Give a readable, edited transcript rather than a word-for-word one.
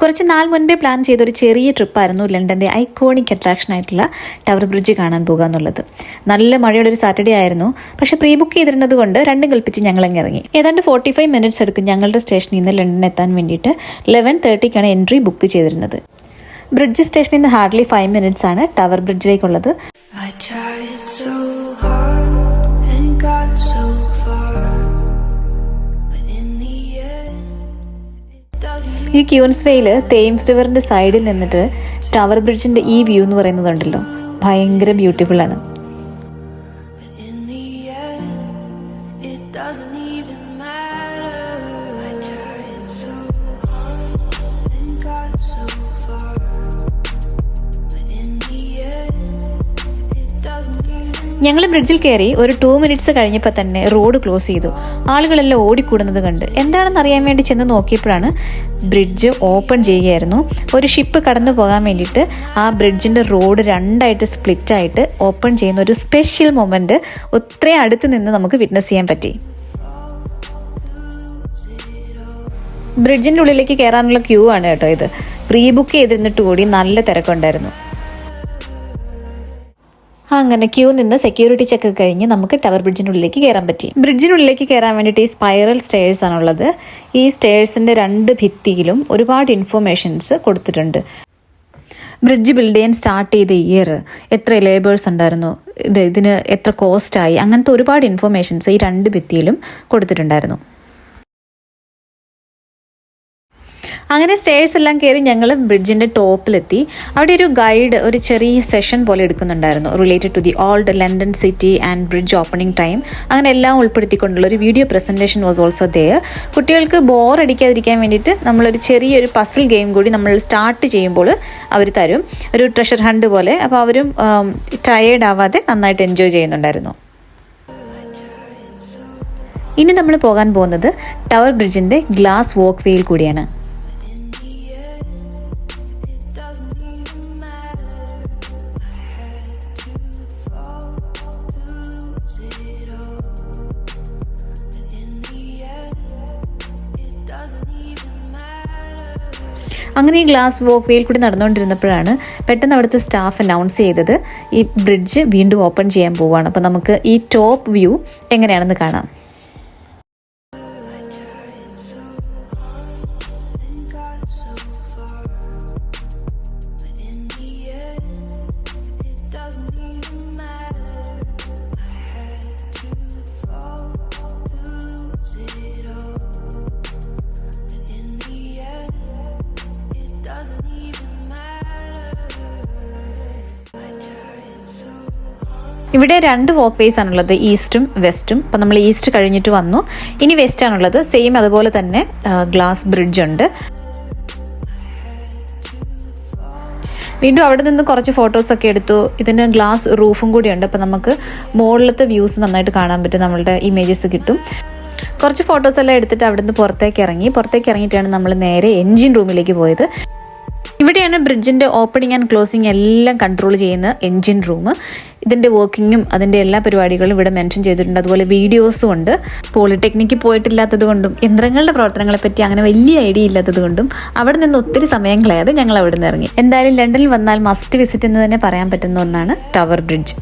കുറച്ച് നാൾ മുൻപേ പ്ലാൻ ചെയ്തൊരു ചെറിയ ട്രിപ്പായിരുന്നു ലണ്ടൻ്റെ ഐക്കോണിക് അട്രാക്ഷൻ ആയിട്ടുള്ള ടവർ ബ്രിഡ്ജ് കാണാൻ പോകുക എന്നുള്ളത്. നല്ല മഴയുള്ളൊരു സാറ്റർഡേ ആയിരുന്നു. പക്ഷേ പ്രീ ബുക്ക് ചെയ്തിരുന്നത് കൊണ്ട് രണ്ടും കൽപ്പിച്ച് ഞങ്ങളങ്ങ് ഇറങ്ങി. ഏതാണ്ട് 45 മിനിറ്റ്സ് എടുക്കും ഞങ്ങളുടെ സ്റ്റേഷനിൽ നിന്ന് ലണ്ടൻ എത്താൻ വേണ്ടിയിട്ട്. 11:30ക്കാണ് എൻട്രി ബുക്ക് ചെയ്തിരുന്നത്. ബ്രിഡ്ജ് സ്റ്റേഷനിൽ നിന്ന് ഹാർഡ്ലി 5 മിനിറ്റ്സ് ആണ് ടവർ ബ്രിഡ്ജിലേക്കുള്ളത്. ഈ ക്യൂൻസ്വേയിൽ തേംസ് റിവറിൻ്റെ സൈഡിൽ നിന്നിട്ട് ടവർ ബ്രിഡ്ജിൻ്റെ ഈ വ്യൂ എന്ന് പറയുന്നതുണ്ടല്ലോ, ഭയങ്കര ബ്യൂട്ടിഫുൾ ആണ്. ഞങ്ങൾ ബ്രിഡ്ജിൽ കയറി ഒരു 2 മിനിറ്റ്സ് കഴിഞ്ഞപ്പോൾ തന്നെ റോഡ് ക്ലോസ് ചെയ്തു. ആളുകളെല്ലാം ഓടിക്കൂടുന്നത് കണ്ട് എന്താണെന്ന് അറിയാൻ വേണ്ടി ചെന്ന് നോക്കിയപ്പോഴാണ് ബ്രിഡ്ജ് ഓപ്പൺ ചെയ്യുകയായിരുന്നു. ഒരു ഷിപ്പ് കടന്നു പോകാൻ വേണ്ടിയിട്ട് ആ ബ്രിഡ്ജിൻ്റെ റോഡ് രണ്ടായിട്ട് സ്പ്ലിറ്റായിട്ട് ഓപ്പൺ ചെയ്യുന്ന ഒരു സ്പെഷ്യൽ മൊമെൻറ്റ് ഒത്രയും അടുത്ത് നിന്ന് നമുക്ക് വിറ്റ്നസ് ചെയ്യാൻ പറ്റി. ബ്രിഡ്ജിൻ്റെ ഉള്ളിലേക്ക് കയറാനുള്ള ക്യൂ ആണ് കേട്ടോ ഇത്. പ്രീ ബുക്ക് ചെയ്തിരുന്നിട്ട് കൂടി നല്ല തിരക്കുണ്ടായിരുന്നു. അങ്ങനെ ക്യൂ നിന്ന് സെക്യൂരിറ്റി ചെക്ക് കഴിഞ്ഞ് നമുക്ക് ടവർ ബ്രിഡ്ജിനുള്ളിലേക്ക് കയറാൻ പറ്റി. ബ്രിഡ്ജിനുള്ളിലേക്ക് കയറാൻ വേണ്ടിയിട്ട് ഈ സ്പൈറൽ സ്റ്റെയർസ് ആണുള്ളത്. ഈ സ്റ്റെയർസിൻ്റെ 2 ഭിത്തിയിലും ഒരുപാട് ഇൻഫർമേഷൻസ് കൊടുത്തിട്ടുണ്ട്. ബ്രിഡ്ജ് ബിൽഡ് ചെയ്യാൻ സ്റ്റാർട്ട് ചെയ്ത ഇയർ, എത്ര ലേബേഴ്സ് ഉണ്ടായിരുന്നു, ഇതിന് എത്ര കോസ്റ്റായി, അങ്ങനത്തെ ഒരുപാട് ഇൻഫർമേഷൻസ് ഈ 2 ഭിത്തിയിലും കൊടുത്തിട്ടുണ്ടായിരുന്നു. അങ്ങനെ സ്റ്റേഴ്സ് എല്ലാം കയറി ഞങ്ങൾ ബ്രിഡ്ജിൻ്റെ ടോപ്പിലെത്തി. അവിടെ ഒരു ഗൈഡ് ഒരു ചെറിയ സെഷൻ പോലെ എടുക്കുന്നുണ്ടായിരുന്നു, related to the old London city and bridge opening time. അങ്ങനെ എല്ലാം ഉൾപ്പെടുത്തിക്കൊണ്ടുള്ള ഒരു video presentation was also there. കുട്ടികൾക്ക് ബോർ അടിക്കാതിരിക്കാൻ വേണ്ടിയിട്ട് നമ്മളൊരു ചെറിയൊരു പസിൽ ഗെയിം കൂടി നമ്മൾ സ്റ്റാർട്ട് ചെയ്യുമ്പോൾ അവർ തരും, ഒരു ട്രഷർ ഹണ്ട് പോലെ. അപ്പോൾ അവരും ടയേർഡ് ആവാതെ നന്നായിട്ട് എൻജോയ് ചെയ്യുന്നുണ്ടായിരുന്നു. ഇനി നമ്മൾ പോകാൻ പോകുന്നത് ടവർ ബ്രിഡ്ജിൻ്റെ ഗ്ലാസ് വാക്ക് വേയിൽ കൂടിയാണ്. അങ്ങനെ ഈ ഗ്ലാസ് വാക്ക് വേയിൽ കൂടി നടന്നുകൊണ്ടിരുന്നപ്പോഴാണ് പെട്ടെന്ന് അവിടുത്തെ സ്റ്റാഫ് അനൗൺസ് ചെയ്തത് ഈ ബ്രിഡ്ജ് വീണ്ടും ഓപ്പൺ ചെയ്യാൻ പോവുകയാണ്. അപ്പോൾ നമുക്ക് ഈ ടോപ്പ് വ്യൂ എങ്ങനെയാണെന്ന് കാണാം. ഇവിടെ 2 വാക്ക് വേസ് ആണുള്ളത്, ഈസ്റ്റും വെസ്റ്റും. അപ്പം നമ്മൾ ഈസ്റ്റ് കഴിഞ്ഞിട്ട് വന്നു, ഇനി വെസ്റ്റ് ആണുള്ളത്. സെയിം അതുപോലെ തന്നെ ഗ്ലാസ് ബ്രിഡ്ജ് ഉണ്ട്. വീണ്ടും അവിടെ നിന്ന് കുറച്ച് ഫോട്ടോസൊക്കെ എടുത്തു. ഇതിന് ഗ്ലാസ് റൂഫും കൂടി ഉണ്ട്, അപ്പം നമുക്ക് മുകളിലത്തെ വ്യൂസ് നന്നായിട്ട് കാണാൻ പറ്റും, നമ്മളുടെ ഇമേജസ് കിട്ടും. കുറച്ച് ഫോട്ടോസെല്ലാം എടുത്തിട്ട് അവിടെ നിന്ന് പുറത്തേക്ക് ഇറങ്ങിയിട്ടാണ് നമ്മൾ നേരെ എൻജിൻ റൂമിലേക്ക് പോയത്. ഇവിടെയാണ് ബ്രിഡ്ജിൻ്റെ ഓപ്പണിംഗ് ആൻഡ് ക്ലോസിംഗ് എല്ലാം കൺട്രോൾ ചെയ്യുന്ന എൻജിൻ റൂം. ഇതിൻ്റെ വർക്കിങ്ങും അതിൻ്റെ എല്ലാ പരിപാടികളും ഇവിടെ മെൻഷൻ ചെയ്തിട്ടുണ്ട്. അതുപോലെ വീഡിയോസും ഉണ്ട്. പോളിടെക്നിക്ക് പോയിട്ടില്ലാത്തത് കൊണ്ടും യന്ത്രങ്ങളുടെ പ്രവർത്തനങ്ങളെ പറ്റി അങ്ങനെ വലിയ ഐഡിയ ഇല്ലാത്തത് കൊണ്ടും അവിടെ നിന്ന് ഒത്തിരി സമയം കളയാതെ ഞങ്ങൾ അവിടെ നിന്ന് ഇറങ്ങി. എന്തായാലും ലണ്ടനിൽ വന്നാൽ മസ്റ്റ് വിസിറ്റ് എന്ന് തന്നെ പറയാൻ പറ്റുന്ന ഒന്നാണ് ടവർ ബ്രിഡ്ജ്.